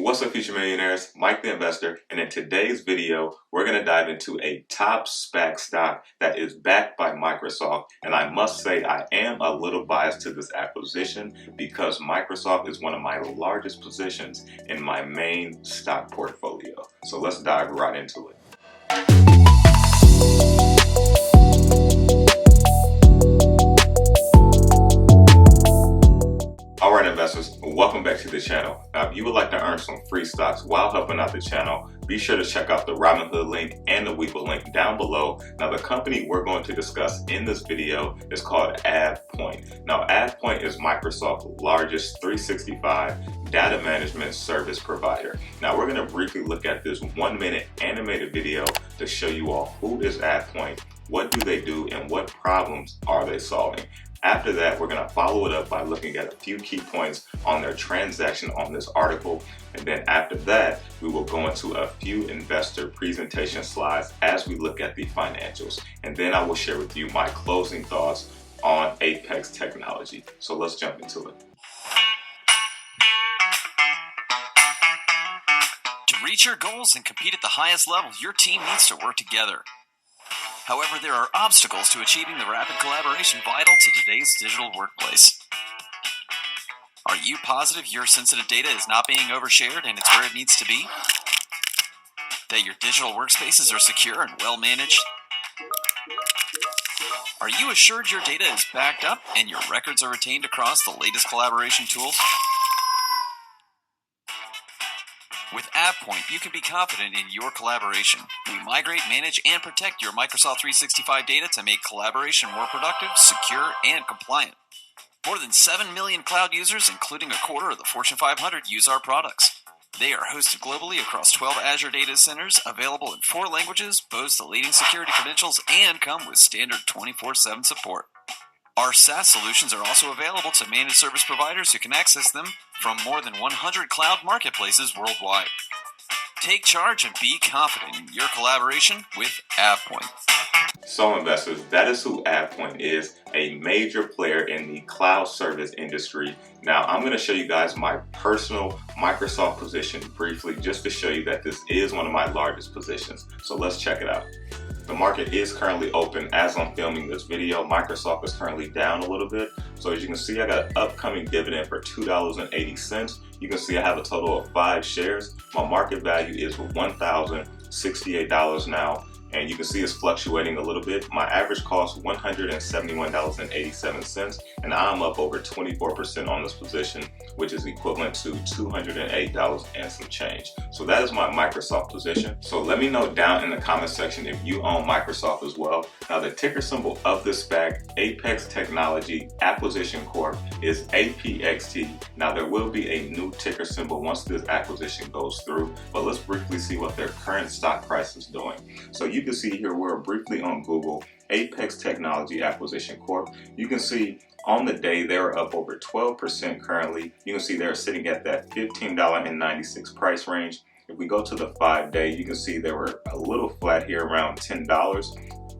What's up, future millionaires? Mike the Investor, and in today's video, we're going to dive into a top SPAC stock that is backed by Microsoft. And I must say, I am a little biased to this acquisition because Microsoft is one of my largest positions in my main stock portfolio. So let's dive right into it. Alright investors, welcome back to the channel. Now if you would like to earn some free stocks while helping out the channel, be sure to check out the Robinhood link and the Webull link down below. Now the company we're going to discuss in this video is called AvePoint. Now AvePoint is Microsoft's largest 365 data management service provider. Now we're going to briefly look at this 1-minute animated video to show you all who is AvePoint, what do they do, and what problems are they solving. After that, we're going to follow it up by looking at a few key points on their transaction on this article. And then after that, we will go into a few investor presentation slides as we look at the financials. And then I will share with you my closing thoughts on Apex Technology. So let's jump into it. To reach your goals and compete at the highest level, your team needs to work together. However, there are obstacles to achieving the rapid collaboration vital to today's digital workplace. Are you positive your sensitive data is not being overshared and it's where it needs to be? That your digital workspaces are secure and well managed? Are you assured your data is backed up and your records are retained across the latest collaboration tools? With AvePoint, you can be confident in your collaboration. We migrate, manage, and protect your Microsoft 365 data to make collaboration more productive, secure, and compliant. More than 7 million cloud users, including a quarter of the Fortune 500, use our products. They are hosted globally across 12 Azure data centers, available in 4 languages, boast the leading security credentials, and come with standard 24/7 support. Our SaaS solutions are also available to managed service providers who can access them from more than 100 cloud marketplaces worldwide. Take charge and be confident in your collaboration with AvePoint. So investors, that is who AvePoint is, a major player in the cloud service industry. Now I'm going to show you guys my personal Microsoft position briefly just to show you that this is one of my largest positions. So let's check it out. The market is currently open as I'm filming this video. Microsoft is currently down a little bit. So as you can see, I got an upcoming dividend for $2.80. You can see I have a total of 5 shares. My market value is $1,068 now. And you can see it's fluctuating a little bit. My average cost $171.87, and I'm up over 24% on this position, which is equivalent to $208 and some change. So that is my Microsoft position. So let me know down in the comment section if you own Microsoft as well. Now the ticker symbol of this SPAC, Apex Technology Acquisition Corp, is APXT. Now there will be a new ticker symbol once this acquisition goes through, but let's briefly see what their current stock price is doing. So you can see here we're briefly on Google, Apex Technology Acquisition Corp. You can see on the day they're up over 12% currently. You can see they're sitting at that $15.96 price range. If we go to the 5-day, you can see they were a little flat here around $10,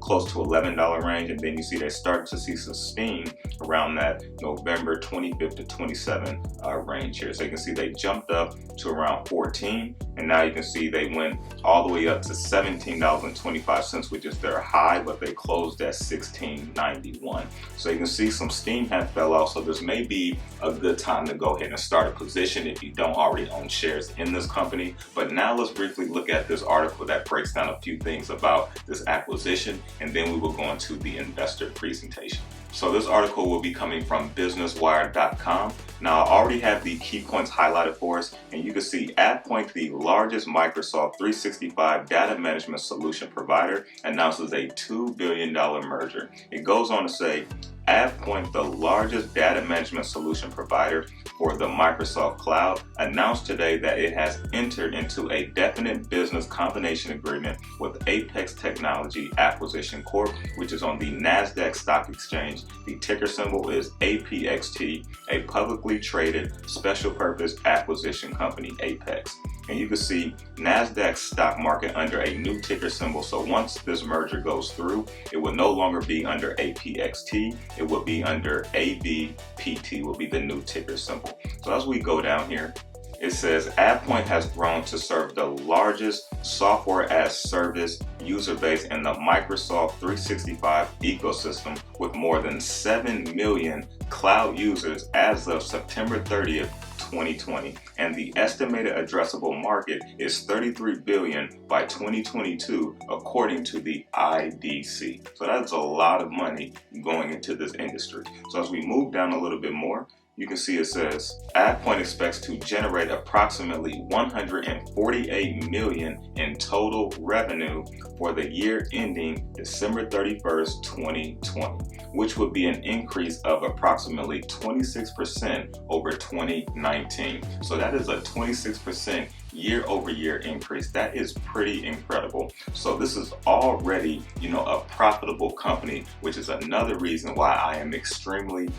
close to $11 range, and then you see they start to see some steam around that November 25th to 27 range here. So you can see they jumped up to around 14, and now you can see they went all the way up to $17.25, which is their high, but they closed at $16.91. So you can see some steam had fell off, so this may be a good time to go ahead and start a position if you don't already own shares in this company. But now let's briefly look at this article that breaks down a few things about this acquisition, and then we will go into the investor presentation. So this article will be coming from businesswire.com. Now I already have the key points highlighted for us, and you can see AvePoint, the largest Microsoft 365 data management solution provider, announces a $2 billion merger. It goes on to say, AvePoint, the largest data management solution provider for the Microsoft Cloud, announced today that it has entered into a definite business combination agreement with Apex Technology Acquisition Corp, which is on the NASDAQ stock exchange. The ticker symbol is APXT, a publicly traded special purpose acquisition company, Apex. And you can see NASDAQ stock market under a new ticker symbol. So once this merger goes through, it will no longer be under APXT. It will be under AVPT, will be the new ticker symbol. So as we go down here, it says AvePoint has grown to serve the largest software as service user base in the Microsoft 365 ecosystem with more than 7 million cloud users as of September 30th, 2020, and the estimated addressable market is 33 billion by 2022 according to the IDC. So that's a lot of money going into this industry. So as we move down a little bit more, you can see it says AvePoint expects to generate approximately 148 million in total revenue for the year ending December 31st, 2020, which would be an increase of approximately 26% over 2019. So that is a 26% year-over-year increase. That is pretty incredible. So this is already, a profitable company, which is another reason why I am extremely,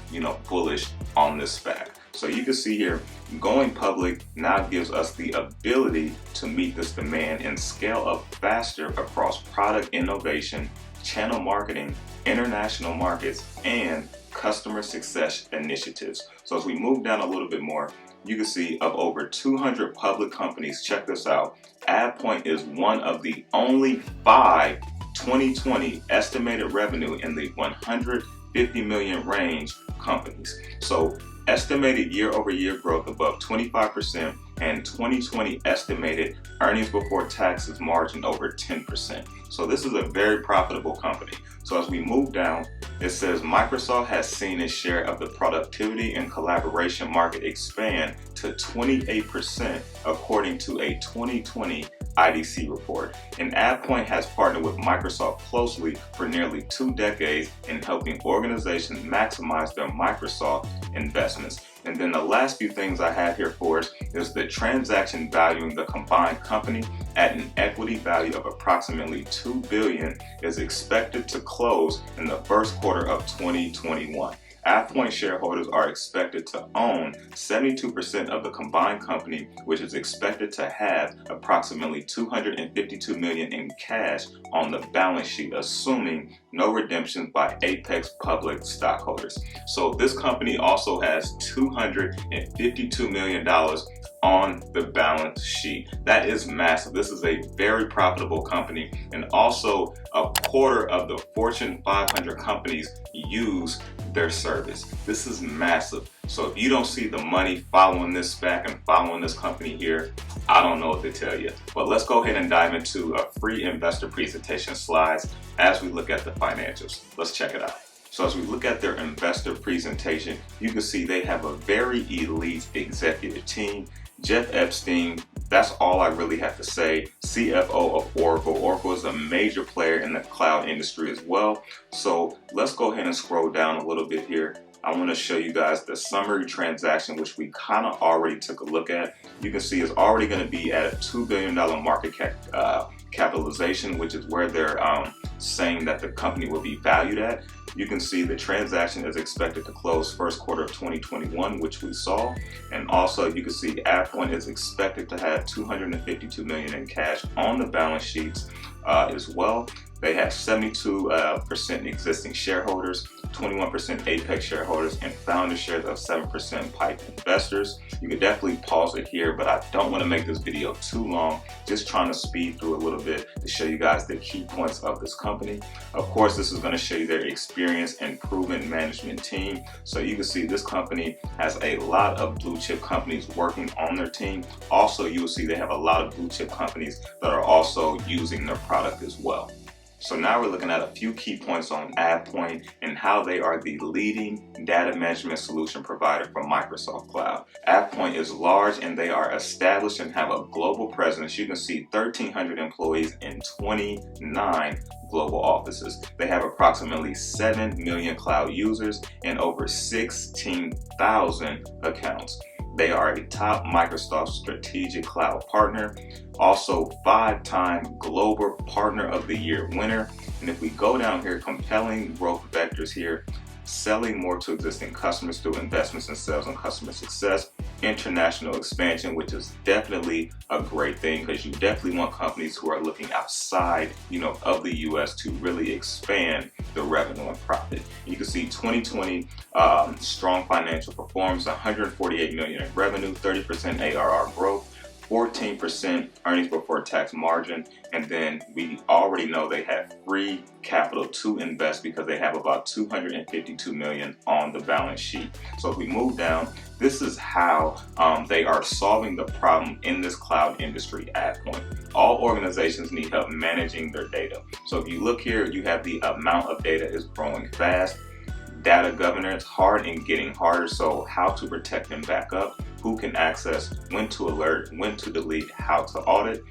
bullish on this SPAC. So you can see here, going public now gives us the ability to meet this demand and scale up faster across product innovation, channel marketing, international markets, and customer success initiatives. So as we move down a little bit more, you can see of over 200 public companies, check this out, AvePoint is one of the only 5 2020 estimated revenue in the 150 million range companies. So estimated year-over-year growth above 25%, and 2020 estimated earnings before taxes margin over 10%. So this is a very profitable company. So as we move down, it says Microsoft has seen its share of the productivity and collaboration market expand to 28% according to a 2020 IDC report. And AvePoint has partnered with Microsoft closely for nearly 2 decades in helping organizations maximize their Microsoft investments. And then the last few things I have here for us is the transaction valuing the combined company at an equity value of approximately $2 billion is expected to close in the first quarter of 2021. AvePoint shareholders are expected to own 72% of the combined company, which is expected to have approximately $252 million in cash on the balance sheet, assuming no redemptions by Apex public stockholders. So this company also has $252 million on the balance sheet. That is massive. This is a very profitable company, and also a quarter of the Fortune 500 companies use their service. This is massive. So if you don't see the money following this SPAC and following this company here, I don't know what to tell you. But let's go ahead and dive into a free investor presentation slides as we look at the financials. Let's check it out. So as we look at their investor presentation, you can see they have a very elite executive team. Jeff Epstein, that's all I really have to say, CFO of Oracle. Oracle is a major player in the cloud industry as well. So let's go ahead and scroll down a little bit here. I want to show you guys the summary transaction, which we kind of already took a look at. You can see it's already going to be at a $2 billion market capitalization, which is where they're saying that the company will be valued at. You can see the transaction is expected to close first quarter of 2021, which we saw. And also you can see AvePoint is expected to have $252 million in cash on the balance sheets as well. They have 72% existing shareholders, 21% Apex shareholders, and founder shares of 7% PIPE investors. You could definitely pause it here, but I don't want to make this video too long. Just trying to speed through a little bit to show you guys the key points of this company. Of course, this is going to show you their experience and proven management team. So you can see this company has a lot of blue chip companies working on their team. Also, you will see they have a lot of blue chip companies that are also using their product as well. So now we're looking at a few key points on AvePoint and how they are the leading data management solution provider for Microsoft Cloud. AvePoint is large and they are established and have a global presence. You can see 1,300 employees in 29 global offices. They have approximately 7 million cloud users and over 16,000 accounts. They are a top Microsoft strategic cloud partner, also 5-time Global Partner of the Year winner. And if we go down here, compelling growth vectors here, selling more to existing customers through investments in sales and customer success, international expansion, which is definitely a great thing because you definitely want companies who are looking outside, of the US to really expand the revenue and profit. You can see 2020 strong financial performance, 148 million in revenue, 30% ARR growth, 14% earnings before tax margin, and then we already know they have free capital to invest because they have about 252 million on the balance sheet. So if we move down, this is how they are solving the problem in this cloud industry at AvePoint. All organizations need help managing their data. So if you look here, you have the amount of data is growing fast. Data governance, hard and getting harder, so how to protect and back up, who can access, when to alert, when to delete, how to audit,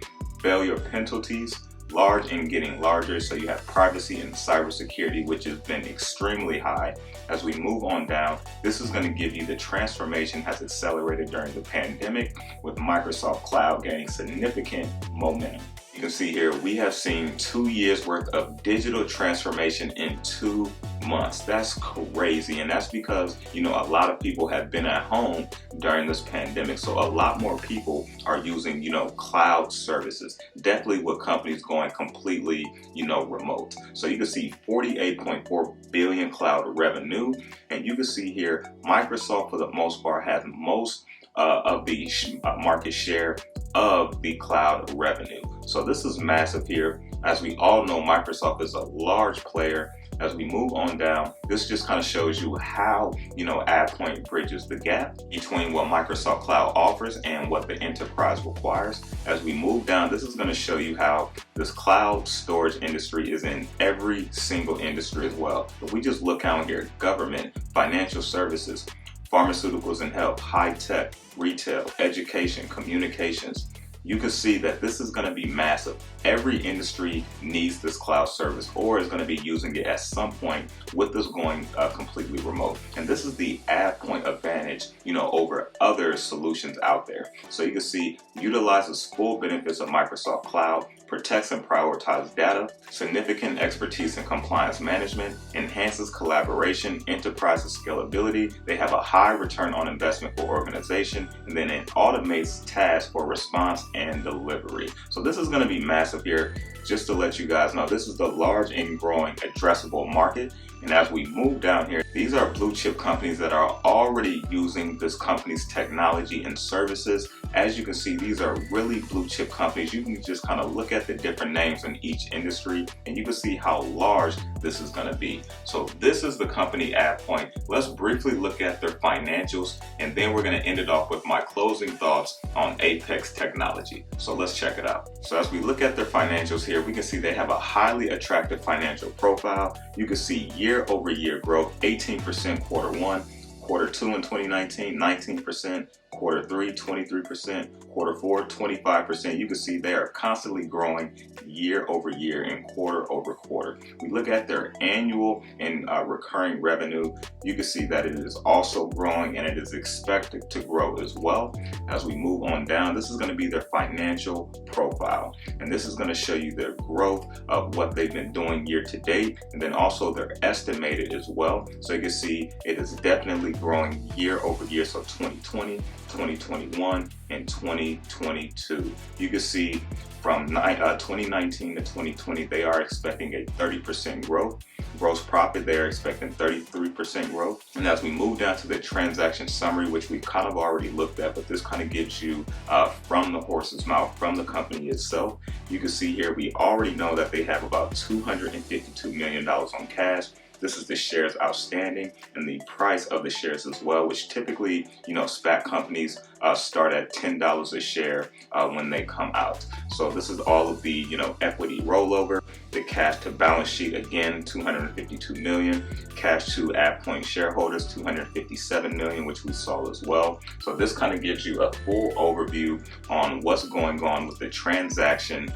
failure penalties, large and getting larger, so you have privacy and cybersecurity, which has been extremely high. As we move on down, this is going to give you the transformation has accelerated during the pandemic with Microsoft Cloud gaining significant momentum. You can see here we have seen 2 years worth of digital transformation in 2 months. That's crazy, and that's because a lot of people have been at home during this pandemic, so a lot more people are using cloud services, definitely with companies going completely remote. So you can see 48.4 billion cloud revenue, and you can see here Microsoft for the most part has most of the market share of the cloud revenue. So this is massive here. As we all know, Microsoft is a large player. As we move on down, this just kind of shows you how, AvePoint bridges the gap between what Microsoft Cloud offers and what the enterprise requires. As we move down, this is going to show you how this cloud storage industry is in every single industry as well. If we just look out here, government, financial services, pharmaceuticals and health, high tech, retail, education, communications, you can see that this is going to be massive. Every industry needs this cloud service or is going to be using it at some point with this going completely remote. And this is the AvePoint advantage, over other solutions out there. So you can see utilizes full benefits of Microsoft Cloud, protects and prioritizes data, significant expertise in compliance management, enhances collaboration, enterprises scalability. They have a high return on investment for organization, and then it automates tasks for response and delivery. So this is going to be massive here. Just to let you guys know, this is the large and growing addressable market. And as we move down here, these are blue chip companies that are already using this company's technology and services. As you can see, these are really blue chip companies. You can just kind of look at the different names in each industry and you can see how large this is going to be. So this is the company AvePoint. Let's briefly look at their financials and then we're going to end it off with my closing thoughts on Apex technology. So let's check it out. So as we look at their financials here, we can see they have a highly attractive financial profile. You can see year-over-year growth, 18% quarter one, quarter two in 2019, 19%, quarter three, 23%, quarter four, 25%. You can see they are constantly growing year over year and quarter over quarter. We look at their annual and recurring revenue. You can see that it is also growing and it is expected to grow as well. As we move on down, this is going to be their financial profile. And this is going to show you their growth of what they've been doing year to date. And then also they're estimated as well. So you can see it is definitely growing year over year. So 2020, 2021 and 2022. You can see from 2019 to 2020, they are expecting a 30% growth. Gross profit, they're expecting 33% growth. And as we move down to the transaction summary, which we kind of already looked at, but this kind of gives you from the horse's mouth, from the company itself. You can see here, we already know that they have about $252 million on cash. This is the shares outstanding and the price of the shares as well, which typically, SPAC companies start at $10 a share when they come out. So this is all of the, equity rollover, the cash to balance sheet, again, 252 million, cash to AvePoint shareholders, 257 million, which we saw as well. So this kind of gives you a full overview on what's going on with the transaction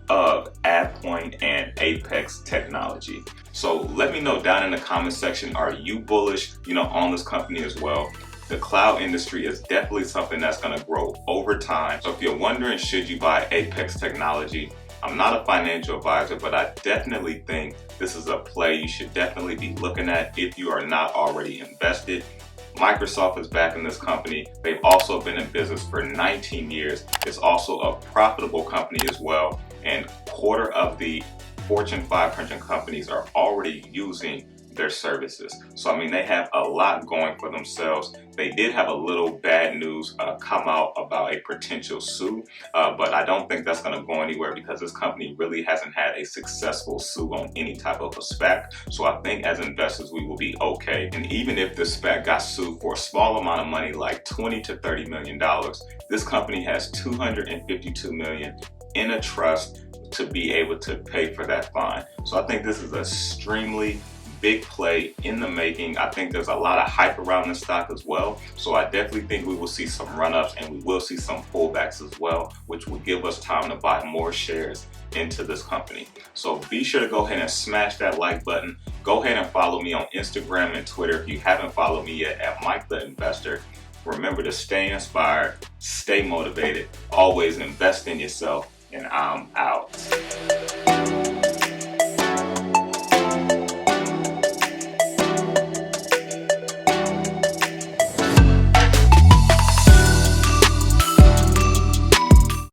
of AvePoint and Apex technology. So let me know down in the comment section, are you bullish, on this company as well? The cloud industry is definitely something that's going to grow over time. So if you're wondering, should you buy Apex technology, I'm not a financial advisor, but I definitely think this is a play you should definitely be looking at if you are not already invested. Microsoft is backing this company. They've also been in business for 19 years. It's also a profitable company as well, and quarter of the Fortune 500 companies are already using their services. So I mean, they have a lot going for themselves. They did have a little bad news come out about a potential sue, but I don't think that's going to go anywhere because this company really hasn't had a successful sue on any type of a SPAC. So I think as investors we will be okay. And even if this SPAC got sued for a small amount of money, like $20 to $30 million, this company has $252 million in a trust to be able to pay for that fine. So I think this is an extremely big play in the making. I think there's a lot of hype around this stock as well. So I definitely think we will see some run-ups and we will see some pullbacks as well, which will give us time to buy more shares into this company. So be sure to go ahead and smash that like button. Go ahead and follow me on Instagram and Twitter if you haven't followed me yet at Mike the Investor. Remember to stay inspired, stay motivated, always invest in yourself, and I'm out.